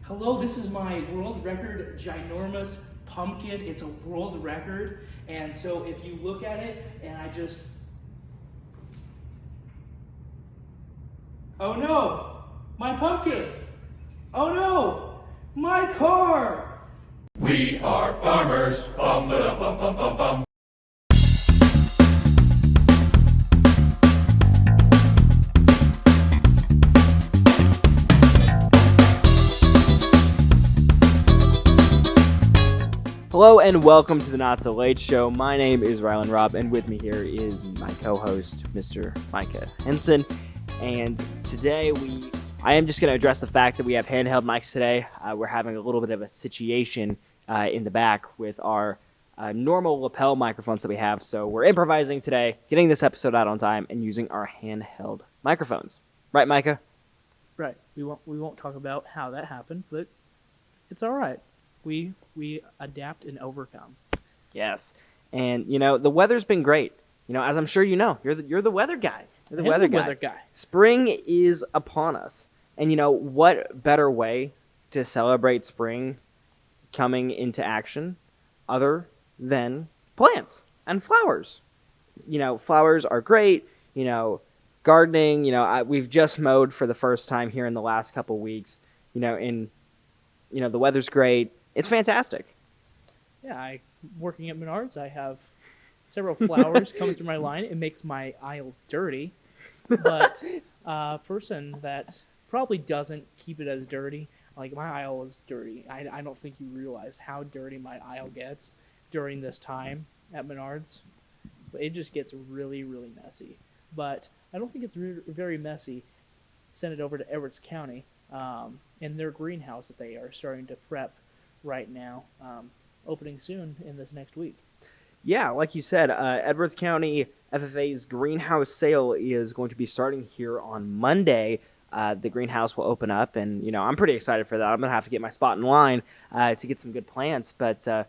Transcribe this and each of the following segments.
Hello, this is my world record ginormous pumpkin. It's a world record. And so if you look at it and oh no, my pumpkin. Oh no, my car. We are farmers. Bum, ba-dum, bum, bum, bum, bum. Hello and welcome to the Not So Late Show. My name is Rylan Robb, and with me here is my co-host, Mr. Micah Henson. And today I am just going to address the fact that we have handheld mics today. We're having a little bit of a situation in the back with our normal lapel microphones that we have. So we're improvising today, getting this episode out on time, and using our handheld microphones. Right, Micah? Right. We won't talk about how that happened, but it's all right. We adapt and overcome. Yes. And, the weather's been great. As I'm sure you know, you're the weather guy. You're the weather guy. Spring is upon us. And, what better way to celebrate spring coming into action other than plants and flowers? Flowers are great. Gardening, we've just mowed for the first time here in the last couple weeks. The weather's great. It's fantastic. Yeah, working at Menards, I have several flowers coming through my line. It makes my aisle dirty, but a person that probably doesn't keep it as dirty, like my aisle is dirty. I don't think you realize how dirty my aisle gets during this time at Menards. But it just gets really, really messy. But I don't think it's very messy. Send it over to Edwards County in their greenhouse that they are starting to prep right now, opening soon in this next week. Yeah, like you said, Edwards County FFA's greenhouse sale is going to be starting here on Monday. The greenhouse will open up, and I'm pretty excited for that. I'm gonna have to get my spot in line to get some good plants. But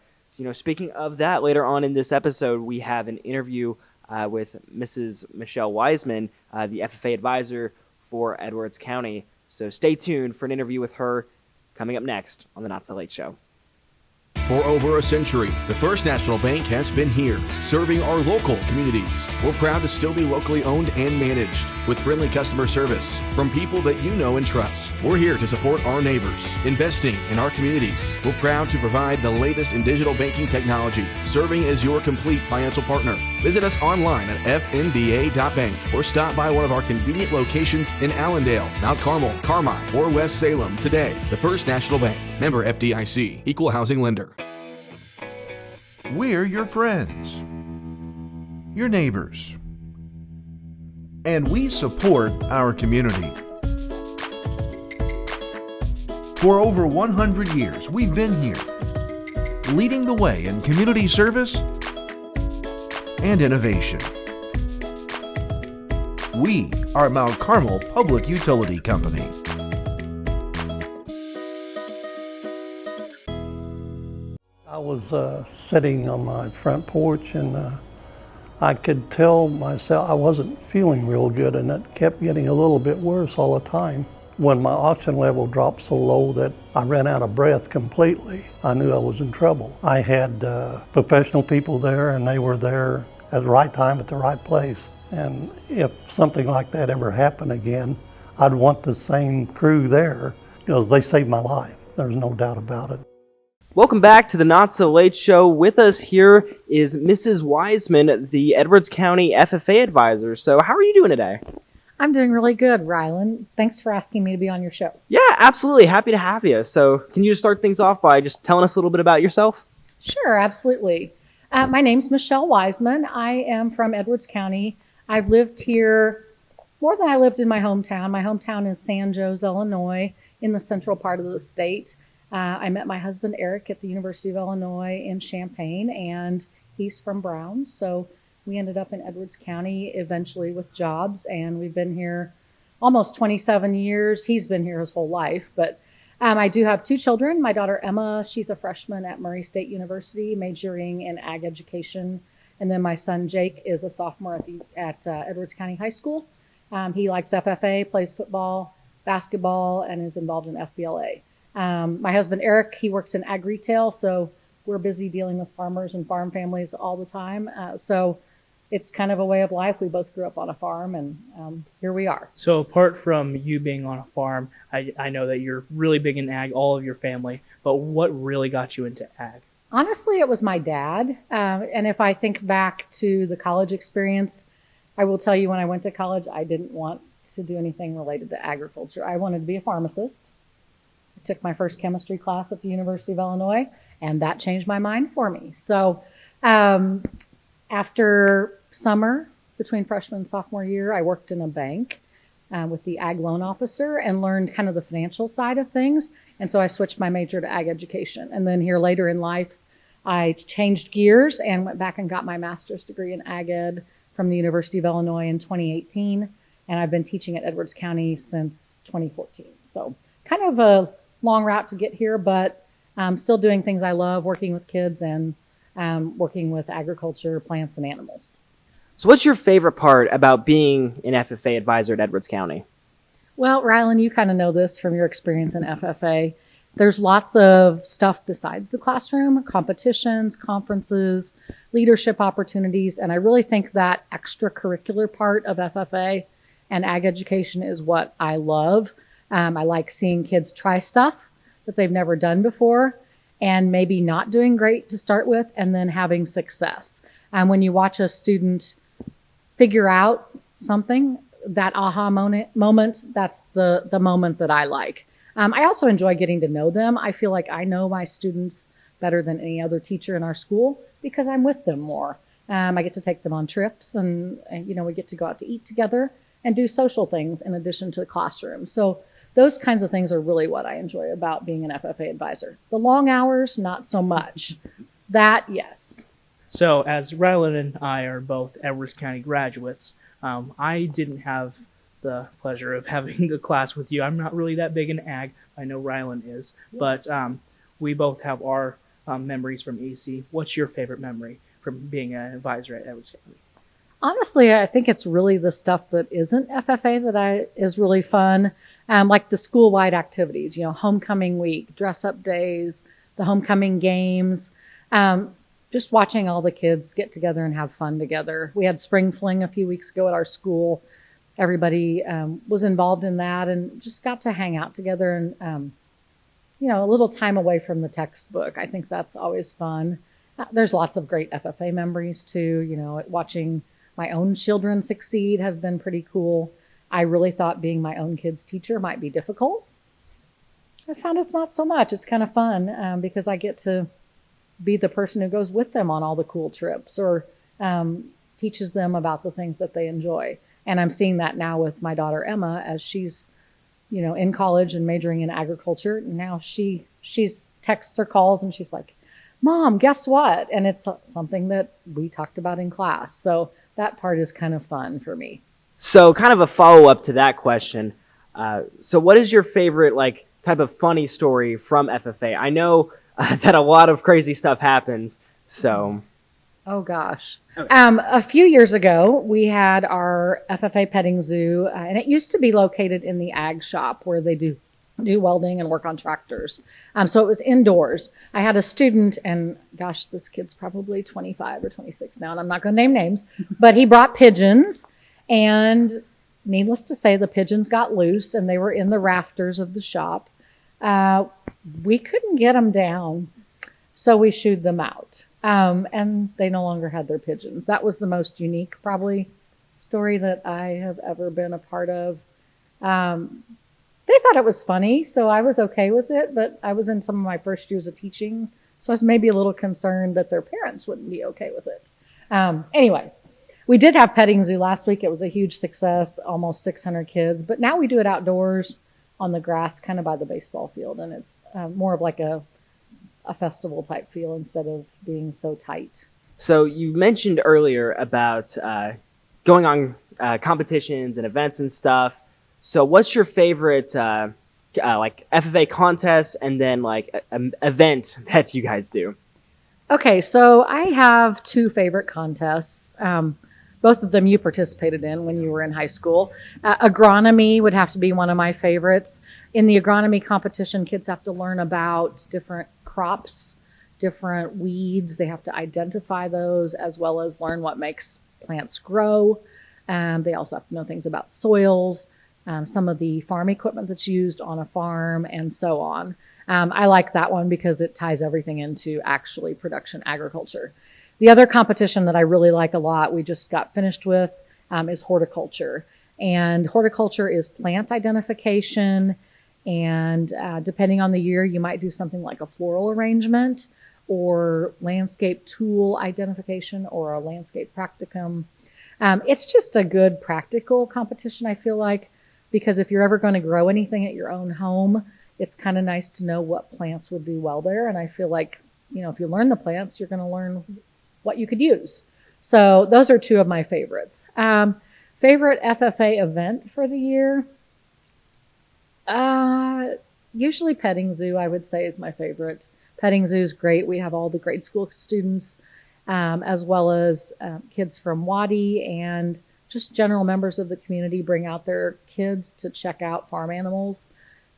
speaking of that, later on in this episode, we have an interview with Mrs. Michelle Wiseman, the FFA Advisor for Edwards County. So stay tuned for an interview with her coming up next on the Not So Late Show. For over a century, the First National Bank has been here, serving our local communities. We're proud to still be locally owned and managed, with friendly customer service from people that you know and trust. We're here to support our neighbors, investing in our communities. We're proud to provide the latest in digital banking technology, serving as your complete financial partner. Visit us online at fnba.bank or stop by one of our convenient locations in Allendale, Mount Carmel, Carmine, or West Salem today. The First National Bank, member FDIC, equal housing lender. We're your friends, your neighbors, and we support our community. For over 100 years, we've been here, leading the way in community service and innovation. We are Mount Carmel Public Utility Company. I was sitting on my front porch, and I could tell myself I wasn't feeling real good, and it kept getting a little bit worse all the time. When my oxygen level dropped so low that I ran out of breath completely, I knew I was in trouble. I had professional people there, and they were there at the right time at the right place. And if something like that ever happened again, I'd want the same crew there, because they saved my life. There's no doubt about it. Welcome back to the Not So Late Show. With us here is Mrs. Wiseman, the Edwards County FFA Advisor. So how are you doing today? I'm doing really good, Rylan. Thanks for asking me to be on your show. Yeah, absolutely. Happy to have you. So can you just start things off by just telling us a little bit about yourself? Sure, absolutely. My name's Michelle Wiseman. I am from Edwards County. I've lived here more than I lived in my hometown. My hometown is San Jose, Illinois, in the central part of the state. I met my husband, Eric, at the University of Illinois in Champaign, and he's from Brown. So we ended up in Edwards County eventually with jobs, and we've been here almost 27 years. He's been here his whole life, but I do have two children. My daughter, Emma, she's a freshman at Murray State University, majoring in ag education. And then my son, Jake, is a sophomore at Edwards County High School. He likes FFA, plays football, basketball, and is involved in FBLA. My husband, Eric, he works in ag retail, so we're busy dealing with farmers and farm families all the time. So it's kind of a way of life. We both grew up on a farm, and here we are. So apart from you being on a farm, I know that you're really big in ag, all of your family, but what really got you into ag? Honestly, it was my dad. And if I think back to the college experience, I will tell you when I went to college, I didn't want to do anything related to agriculture. I wanted to be a pharmacist. I took my first chemistry class at the University of Illinois, and that changed my mind for me. So after summer, between freshman and sophomore year, I worked in a bank with the ag loan officer and learned kind of the financial side of things. And so I switched my major to ag education. And then here later in life, I changed gears and went back and got my master's degree in ag ed from the University of Illinois in 2018. And I've been teaching at Edwards County since 2014. So kind of a long route to get here, but I'm still doing things I love, working with kids and working with agriculture, plants, and animals. So what's your favorite part about being an FFA advisor at Edwards County? Well, Rylan, you kind of know this from your experience in FFA. There's lots of stuff besides the classroom, competitions, conferences, leadership opportunities, and I really think that extracurricular part of FFA and ag education is what I love. I like seeing kids try stuff that they've never done before and maybe not doing great to start with and then having success. When you watch a student figure out something, that aha moment, that's the moment that I like. I also enjoy getting to know them. I feel like I know my students better than any other teacher in our school because I'm with them more. I get to take them on trips and we get to go out to eat together and do social things in addition to the classroom. So those kinds of things are really what I enjoy about being an FFA advisor. The long hours, not so much. That, yes. So as Rylan and I are both Edwards County graduates, I didn't have the pleasure of having a class with you. I'm not really that big in ag. I know Rylan is, but we both have our memories from AC. What's your favorite memory from being an advisor at Edwards County? Honestly, I think it's really the stuff that isn't FFA that is really fun, like the school-wide activities, homecoming week, dress-up days, the homecoming games, just watching all the kids get together and have fun together. We had spring fling a few weeks ago at our school. Everybody was involved in that and just got to hang out together and, a little time away from the textbook. I think that's always fun. There's lots of great FFA memories too. Watching my own children succeed has been pretty cool. I really thought being my own kid's teacher might be difficult. I found it's not so much. It's kind of fun because I get to be the person who goes with them on all the cool trips or teaches them about the things that they enjoy. And I'm seeing that now with my daughter Emma as she's, in college and majoring in agriculture. Now she's texts or calls and she's like, Mom, guess what? And it's something that we talked about in class. So that part is kind of fun for me. So kind of a follow-up to that question. So what is your favorite type of funny story from FFA? I know that a lot of crazy stuff happens. So. Oh gosh. Okay. A few years ago, we had our FFA petting zoo, and it used to be located in the ag shop where they do welding and work on tractors. So it was indoors. I had a student, and gosh, this kid's probably 25 or 26 now, and I'm not going to name names, but he brought pigeons, and needless to say, the pigeons got loose, and they were in the rafters of the shop. We couldn't get them down, so we shooed them out. And they no longer had their pigeons. That was the most unique, probably, story that I have ever been a part of. They thought it was funny, so I was okay with it, but I was in some of my first years of teaching, so I was maybe a little concerned that their parents wouldn't be okay with it. Anyway, we did have petting zoo last week. It was a huge success, almost 600 kids, but now we do it outdoors on the grass, kind of by the baseball field, and it's more of like a festival type feel instead of being so tight. So you mentioned earlier about going on competitions and events and stuff. So what's your favorite FFA contest and then an event that you guys do? Okay, so I have two favorite contests. both of them you participated in when you were in high school. Agronomy would have to be one of my favorites. In the agronomy competition, kids have to learn about different crops, different weeds. They have to identify those as well as learn what makes plants grow. They also have to know things about soils, some of the farm equipment that's used on a farm, and so on. I like that one because it ties everything into actually production agriculture. The other competition that I really like a lot, we just got finished with, is horticulture. And horticulture is plant identification. And depending on the year, you might do something like a floral arrangement or landscape tool identification or a landscape practicum. It's just a good practical competition, I feel like, because if you're ever going to grow anything at your own home, it's kind of nice to know what plants would do well there. And I feel like, if you learn the plants, you're going to learn what you could use. So those are two of my favorites. Favorite FFA event for the year? Usually petting zoo, I would say, is my favorite. Petting zoo is great. We have all the grade school students, as well as kids from Wadi and just general members of the community bring out their kids to check out farm animals.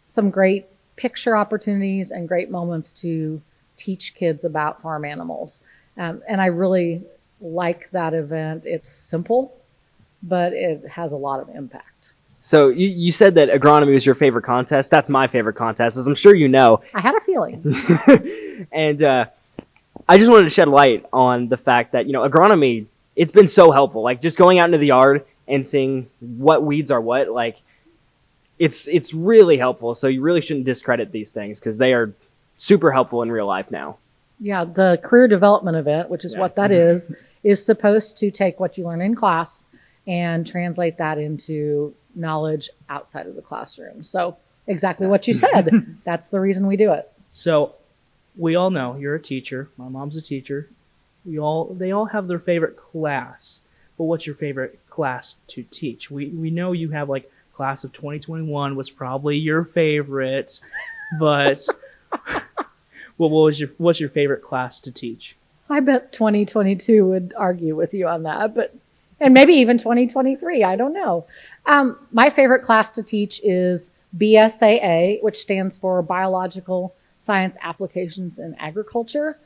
Some great picture opportunities and great moments to teach kids about farm animals. And I really like that event. It's simple, but it has a lot of impact. So you said that agronomy was your favorite contest. That's my favorite contest, as I'm sure you know. I had a feeling. And I just wanted to shed light on the fact that, agronomy, it's been so helpful. Like just going out into the yard and seeing what weeds are what, like it's really helpful. So you really shouldn't discredit these things because they are super helpful in real life now. Yeah, the career development event, which is what that is supposed to take what you learn in class and translate that into knowledge outside of the classroom. So exactly what you said. That's the reason we do it. So we all know you're a teacher. My mom's a teacher. They all have their favorite class. But what's your favorite class to teach? We know you have like class of 2021 was probably your favorite, but what's your favorite class to teach? I bet 2022 would argue with you on that, and maybe even 2023. I don't know. My favorite class to teach is BSAA, which stands for Biological Science Applications in Agriculture.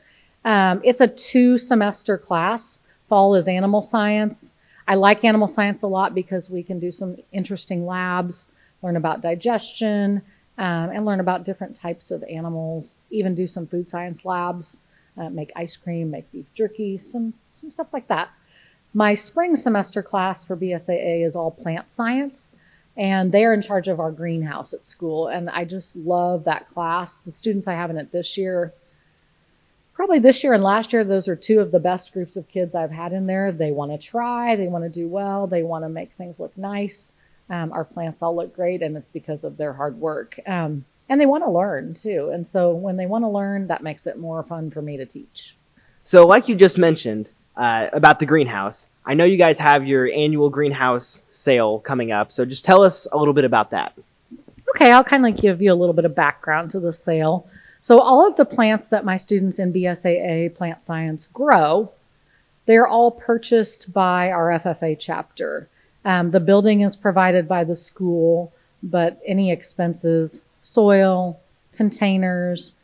It's a 2-semester class. Fall is animal science. I like animal science a lot because we can do some interesting labs, learn about digestion, and learn about different types of animals, even do some food science labs, make ice cream, make beef jerky, some stuff like that. My spring semester class for BSAA is all plant science, and they are in charge of our greenhouse at school, and I just love that class. The students I have in it this year, probably this year and last year, those are two of the best groups of kids I've had in there. They want to try, they want to do well, they want to make things look nice. Our plants all look great, and it's because of their hard work. And they want to learn too. And so when they want to learn, that makes it more fun for me to teach. So like you just mentioned about the greenhouse, I know you guys have your annual greenhouse sale coming up. So just tell us a little bit about that. Okay, I'll kind of give you a little bit of background to the sale. So all of the plants that my students in BSAA Plant Science grow, they're all purchased by our FFA chapter. The building is provided by the school, but any expenses, soil, containers,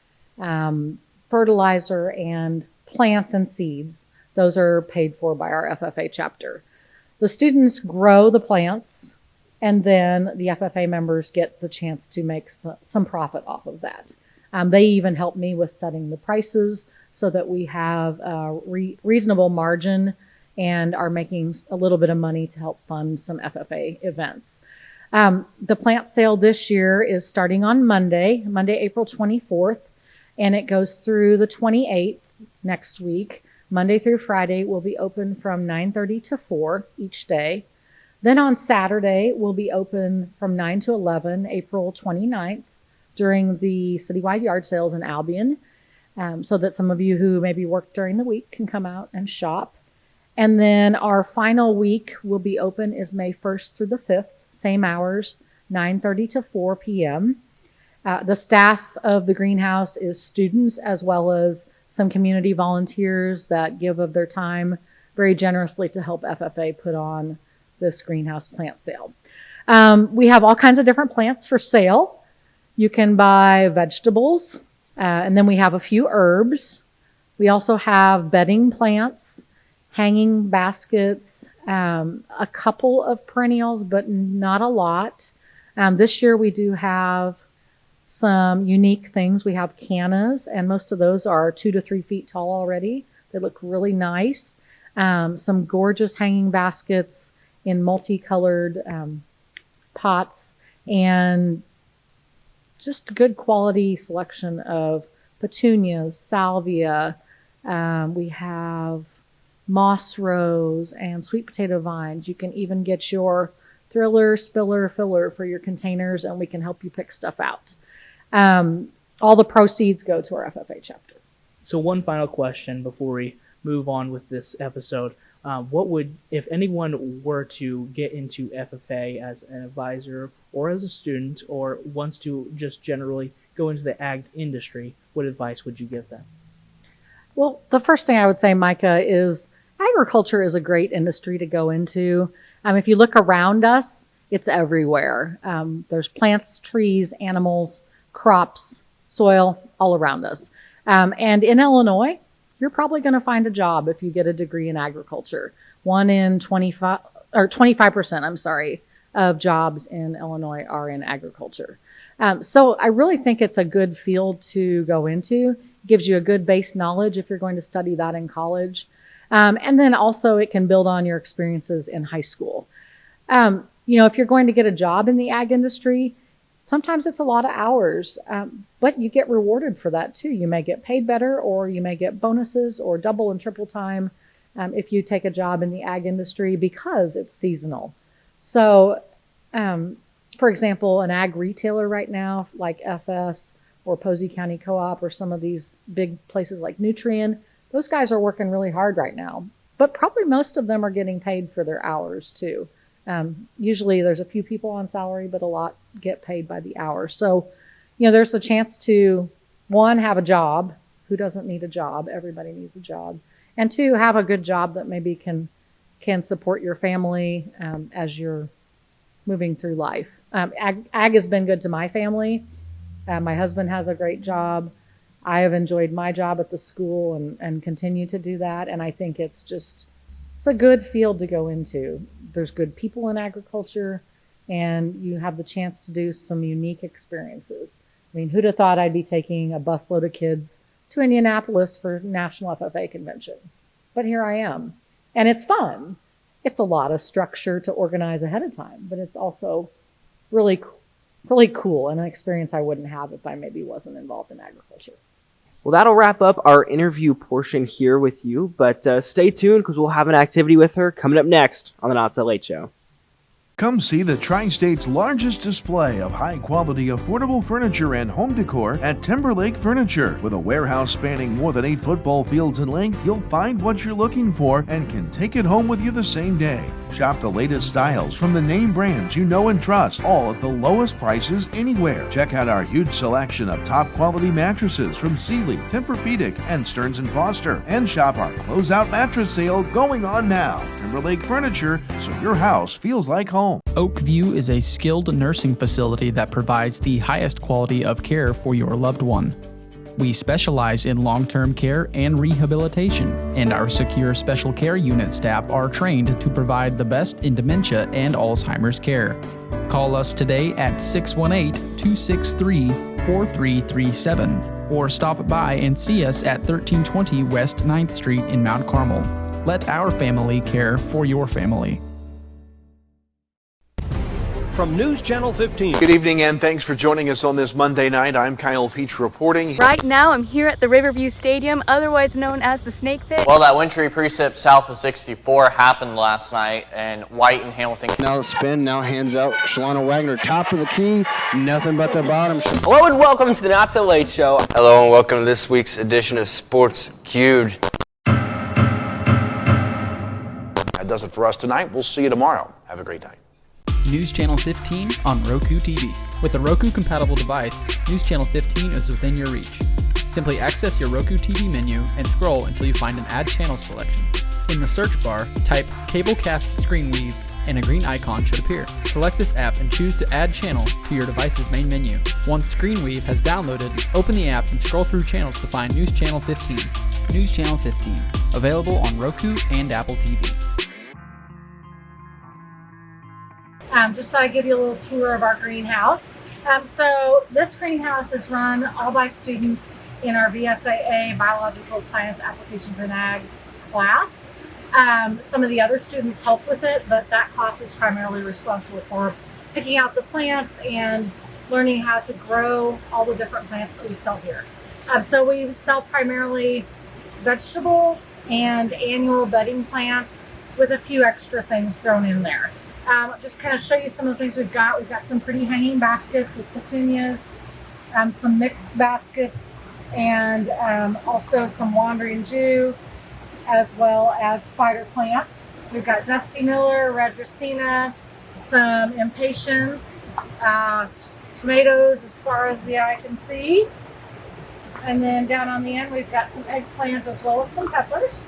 fertilizer, and plants and seeds, those are paid for by our FFA chapter. The students grow the plants, and then the FFA members get the chance to make some profit off of that. They even help me with setting the prices so that we have a reasonable margin and are making a little bit of money to help fund some FFA events. The plant sale this year is starting on Monday, April 24th, and it goes through the 28th next week. Monday through Friday will be open from 9:30 to 4 each day. Then on Saturday, we'll be open from 9 to 11, April 29th, during the citywide yard sales in Albion, so that some of you who maybe work during the week can come out and shop. And then our final week will be open is May 1st through the 5th, same hours, 9:30 to 4 p.m. The staff of the greenhouse is students as well as some community volunteers that give of their time very generously to help FFA put on this greenhouse plant sale. We have all kinds of different plants for sale. You can buy vegetables, and then we have a few herbs. We also have bedding plants, hanging baskets, a couple of perennials, but not a lot. This year we do have some unique things. We have cannas, and most of those are 2 to 3 feet tall already. They look really nice. Some gorgeous hanging baskets in multicolored pots, and just good quality selection of petunias, salvia. We have moss rose and sweet potato vines. You can even get your thriller, spiller, filler for your containers, and we can help you pick stuff out. All the proceeds go to our FFA chapter. So one final question before we move on with this episode. What would, if anyone were to get into FFA as an advisor or as a student, or wants to just generally go into the ag industry, what advice would you give them? Well, the first thing I would say, Micah, is agriculture is a great industry to go into. If you look around us, it's everywhere. There's plants, trees, animals, crops, soil all around us. And in Illinois, you're probably going to find a job if you get a degree in agriculture. 25% of jobs in Illinois are in agriculture. So I really think it's a good field to go into. It gives you a good base knowledge if you're going to study that in college. And then also it can build on your experiences in high school. If you're going to get a job in the ag industry, sometimes it's a lot of hours, but you get rewarded for that too. You may get paid better, or you may get bonuses or double and triple time if you take a job in the ag industry, because it's seasonal. So, for example, an ag retailer right now, like FS or Posey County Co-op or some of these big places like Nutrien, those guys are working really hard right now. But probably most of them are getting paid for their hours too. Usually there's a few people on salary, but a lot get paid by the hour. So, there's a chance to, one, have a job. Who doesn't need a job? Everybody needs a job. And two, have a good job that maybe can support your family as you're moving through life. Ag has been good to my family. My husband has a great job. I have enjoyed my job at the school and continue to do that. And I think it's a good field to go into. There's good people in agriculture, and you have the chance to do some unique experiences. Who'd have thought I'd be taking a busload of kids to Indianapolis for National FFA Convention? But here I am. And it's fun. It's a lot of structure to organize ahead of time, but it's also really, really cool, and an experience I wouldn't have if I maybe wasn't involved in agriculture. Well, that'll wrap up our interview portion here with you, but stay tuned because we'll have an activity with her coming up next on the Not So Late Show. Come see the Tri-State's largest display of high-quality, affordable furniture and home decor at Timberlake Furniture. With a warehouse spanning more than 8 football fields in length, you'll find what you're looking for and can take it home with you the same day. Shop the latest styles from the name brands you know and trust, all at the lowest prices anywhere. Check out our huge selection of top-quality mattresses from Sealy, Tempur-Pedic, and Stearns & Foster. And shop our closeout mattress sale going on now. Timberlake Furniture, so your house feels like home. Oakview is a skilled nursing facility that provides the highest quality of care for your loved one. We specialize in long-term care and rehabilitation, and our secure special care unit staff are trained to provide the best in dementia and Alzheimer's care. Call us today at 618-263-4337 or stop by and see us at 1320 West 9th Street in Mount Carmel. Let our family care for your family. From News Channel 15. Good evening and thanks for joining us on this Monday night. I'm Kyle Peach reporting. Right now I'm here at the Riverview Stadium, otherwise known as the Snake Pit. Well, that wintry precip south of 64 happened last night, and White and Hamilton. Now the spin, now hands out Shalana Wagner, top of the key, nothing but the bottom. Hello and welcome to the Not So Late Show. Hello and welcome to this week's edition of Sports Cued. That does it for us tonight. We'll see you tomorrow. Have a great night. News Channel 15 on Roku TV. With a Roku-compatible device, News Channel 15 is within your reach. Simply access your Roku TV menu and scroll until you find an Add Channel selection. In the search bar, type Cablecast Screenweave and a green icon should appear. Select this app and choose to add channel to your device's main menu. Once Screenweave has downloaded, open the app and scroll through channels to find News Channel 15. News Channel 15, available on Roku and Apple TV. Just thought I'd give you a little tour of our greenhouse. So this greenhouse is run all by students in our VSAA, Biological Science Applications in Ag class. Some of the other students help with it, but that class is primarily responsible for picking out the plants and learning how to grow all the different plants that we sell here. So we sell primarily vegetables and annual bedding plants with a few extra things thrown in there. Just kind of show you some of the things we've got. We've got some pretty hanging baskets with petunias, some mixed baskets, and also some wandering Jew, as well as spider plants. We've got Dusty Miller, Red Dracaena, some impatiens, tomatoes as far as the eye can see. And then down on the end, we've got some eggplant as well as some peppers.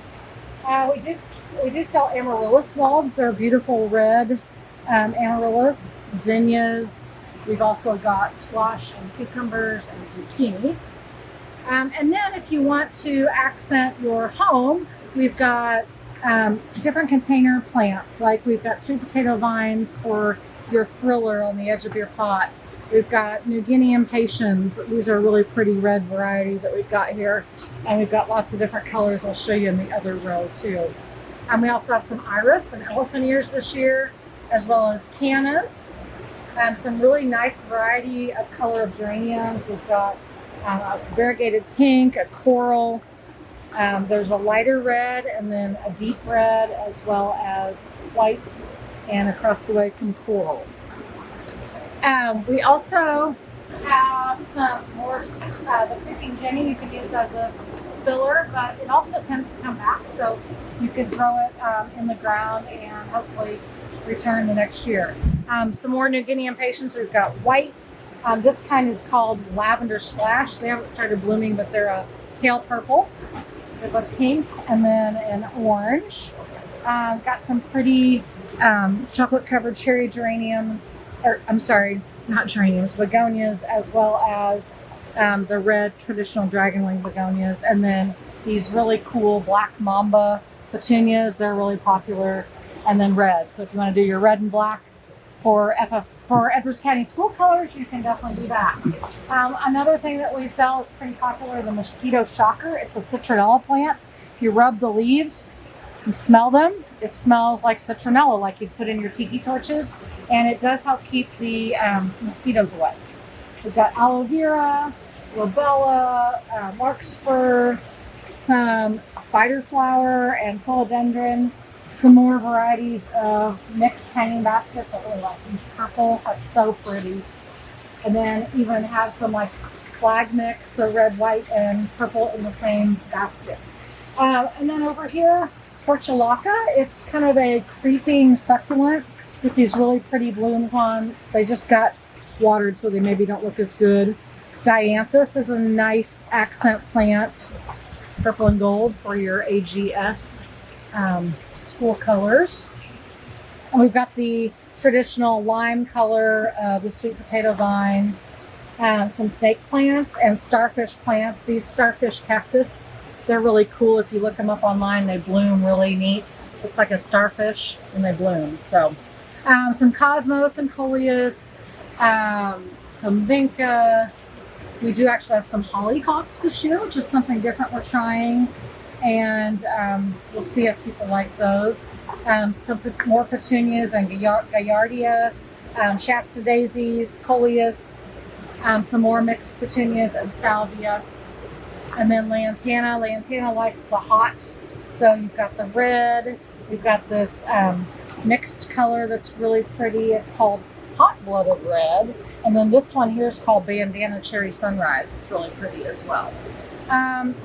We do sell amaryllis bulbs. They're beautiful red amaryllis, zinnias. We've also got squash and cucumbers and zucchini. And then if you want to accent your home, we've got different container plants. Like we've got sweet potato vines for your thriller on the edge of your pot. We've got New Guinea impatiens. These are a really pretty red variety that we've got here. And we've got lots of different colors. I'll show you in the other row too. And we also have some iris and elephant ears this year, as well as cannas. Some really nice variety of color of geraniums. We've got a variegated pink, a coral. There's a lighter red and then a deep red, as well as white, and across the way some coral. We also have some more, the picking Jenny you can use as a spiller, but it also tends to come back, so you can throw it in the ground and hopefully return the next year. Some more New Guinea impatiens. We've got white. This kind is called Lavender Splash. They haven't started blooming, but they're a pale purple. We have a pink and then an orange. Got some pretty chocolate covered cherry geraniums, or I'm sorry, not geraniums, begonias, as well as the red traditional dragonwing begonias, and then these really cool black mamba petunias. They're really popular, and then red. So if you want to do your red and black for Edwards County school colors, you can definitely do that. Another thing that we sell, it's pretty popular, the mosquito shocker. It's a citronella plant. If you rub the leaves and smell them, it smells like citronella, like you put in your tiki torches, and it does help keep the mosquitoes away. We've got aloe vera, rubella, larkspur, some spider flower and philodendron, some more varieties of mixed hanging baskets. I really like these purple. That's so pretty. And then even have some like flag mix, so red, white, and purple in the same basket. And then over here, portulaca. It's kind of a creeping succulent with these really pretty blooms on. They just got watered, so they maybe don't look as good. Dianthus is a nice accent plant, purple and gold, for your AGS school colors. And we've got the traditional lime color of the sweet potato vine, some snake plants and starfish plants. These starfish cactus, they're really cool. If you look them up online, they bloom really neat. Look like a starfish and they bloom. So some cosmos and coleus, some vinca. We do actually have some hollyhocks this year, which is something different we're trying. And we'll see if people like those. Some more petunias and gallardia, Shasta daisies, coleus, some more mixed petunias and salvia. And then lantana. Lantana likes the hot. So you've got the red. We've got this mixed color that's really pretty. It's called hot-blooded red. And then this one here is called bandana cherry sunrise. It's really pretty as well.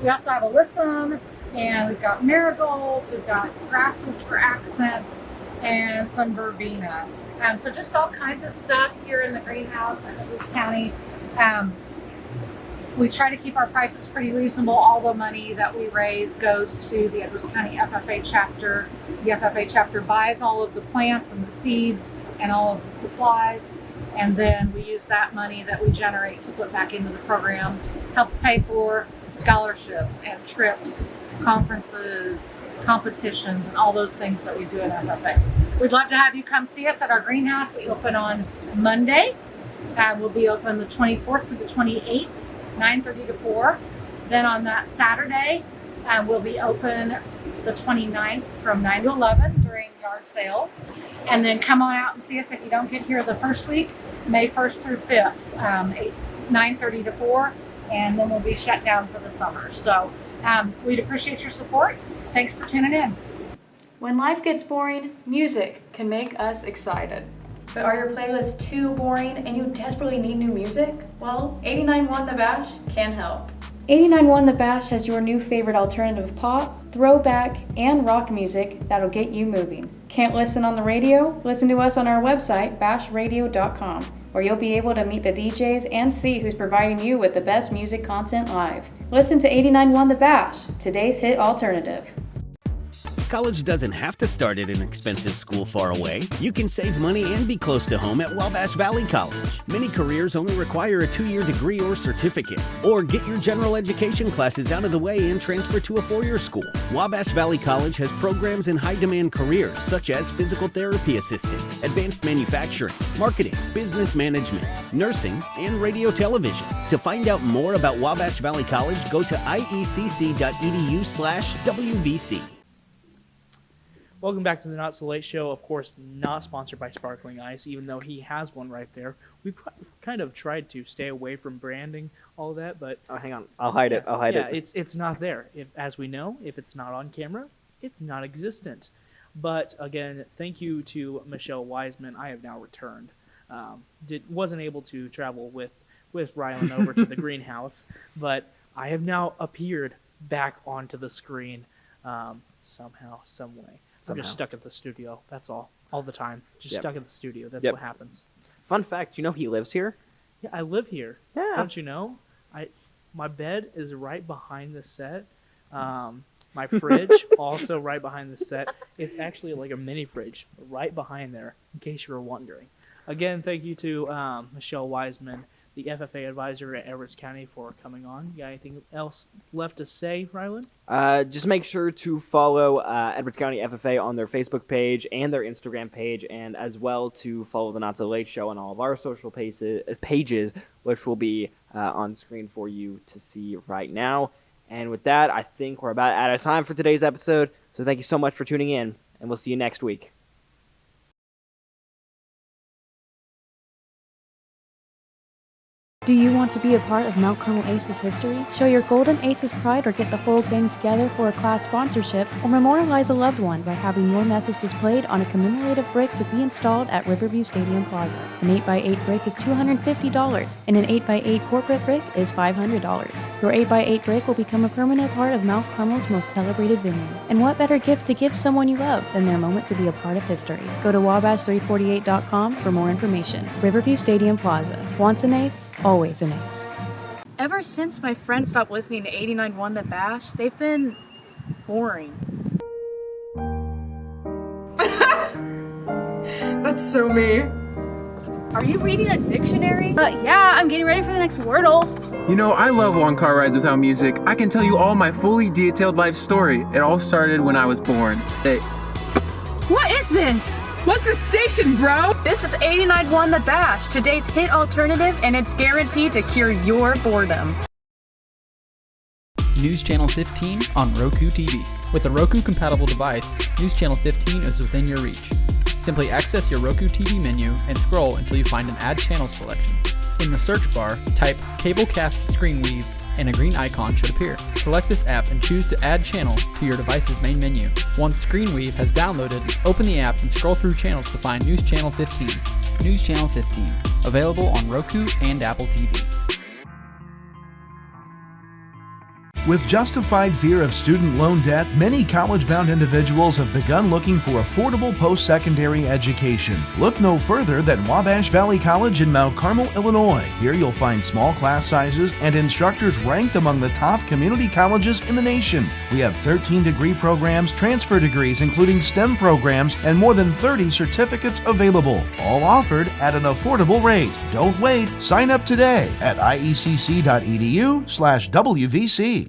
We also have alyssum, and we've got marigolds. We've got grasses for accent, and some verbena. So just all kinds of stuff here in the greenhouse in Edwards County. We try to keep our prices pretty reasonable. All the money that we raise goes to the Edwards County FFA chapter. The FFA chapter buys all of the plants and the seeds and all of the supplies, and then we use that money that we generate to put back into the program. Helps pay for scholarships and trips, conferences, competitions, and all those things that we do at FFA. We'd love to have you come see us at our greenhouse. We open on Monday. We'll be open the 24th through the 28th, 9:30 to 4. Then on that Saturday, we'll be open the 29th from 9 to 11 during yard sales. And then come on out and see us if you don't get here the first week, May 1st through 5th, 9:30 to 4. And then we'll be shut down for the summer. So we'd appreciate your support. Thanks for tuning in. When life gets boring, music can make us excited. But are your playlists too boring and you desperately need new music? Well, 89.1 The Bash can help. 89.1 The Bash has your new favorite alternative pop, throwback, and rock music that'll get you moving. Can't listen on the radio? Listen to us on our website, bashradio.com, where you'll be able to meet the DJs and see who's providing you with the best music content live. Listen to 89.1 The Bash, today's hit alternative. College doesn't have to start at an expensive school far away. You can save money and be close to home at Wabash Valley College. Many careers only require a 2-year degree or certificate. Or get your general education classes out of the way and transfer to a 4-year school. Wabash Valley College has programs in high-demand careers such as physical therapy assistant, advanced manufacturing, marketing, business management, nursing, and radio television. To find out more about Wabash Valley College, go to iecc.edu/WVC. Welcome back to the Not So Late Show. Of course, not sponsored by Sparkling Ice, even though he has one right there. We've kind of tried to stay away from branding, all of that, but... Oh, hang on. I'll hide it. Yeah, it's not there. As we know, if it's not on camera, it's not existent. But, again, thank you to Michelle Wiseman. I have now returned. Wasn't able to travel with Rylan over to the greenhouse, but I have now appeared back onto the screen somehow, some way. I'm just stuck at the studio. That's all the time. Just stuck at the studio. That's what happens. Fun fact, you know he lives here? Yeah, I live here. Yeah. Don't you know? My bed is right behind the set. My fridge also right behind the set. It's actually like a mini fridge right behind there, in case you were wondering. Again, thank you to Michelle Wiseman, the FFA Advisor at Edwards County, for coming on. You got anything else left to say, Rylan? Just make sure to follow Edwards County FFA on their Facebook page and their Instagram page, and as well to follow the Not So Late Show on all of our social pages, which will be on screen for you to see right now. And with that, I think we're about out of time for today's episode. So thank you so much for tuning in, and we'll see you next week. Do you want to be a part of Mount Carmel Aces history? Show your Golden Aces pride or get the whole gang together for a class sponsorship, or memorialize a loved one by having your message displayed on a commemorative brick to be installed at Riverview Stadium Plaza. An 8x8 brick is $250, and an 8x8 corporate brick is $500. Your 8x8 brick will become a permanent part of Mount Carmel's most celebrated venue. And what better gift to give someone you love than their moment to be a part of history? Go to wabash348.com for more information. Riverview Stadium Plaza. Once an ace, always an ace. Ever since my friends stopped listening to 89.1 The Bash, they've been boring. That's so me. Are you reading a dictionary? Yeah, I'm getting ready for the next Wordle. You know, I love long car rides without music. I can tell you all my fully detailed life story. It all started when I was born. Hey. What is this? What's the station, bro? This is 89.1 The Bash, today's hit alternative, and it's guaranteed to cure your boredom. News Channel 15 on Roku TV. With a Roku-compatible device, News Channel 15 is within your reach. Simply access your Roku TV menu and scroll until you find an Add Channel selection. In the search bar, type Cablecast Screenweave and a green icon should appear. Select this app and choose to add channel to your device's main menu. Once Screenweave has downloaded, open the app and scroll through channels to find News Channel 15. News Channel 15, available on Roku and Apple TV. With justified fear of student loan debt, many college-bound individuals have begun looking for affordable post-secondary education. Look no further than Wabash Valley College in Mount Carmel, Illinois. Here you'll find small class sizes and instructors ranked among the top community colleges in the nation. We have 13 degree programs, transfer degrees including STEM programs, and more than 30 certificates available, all offered at an affordable rate. Don't wait. Sign up today at iecc.edu/WVC.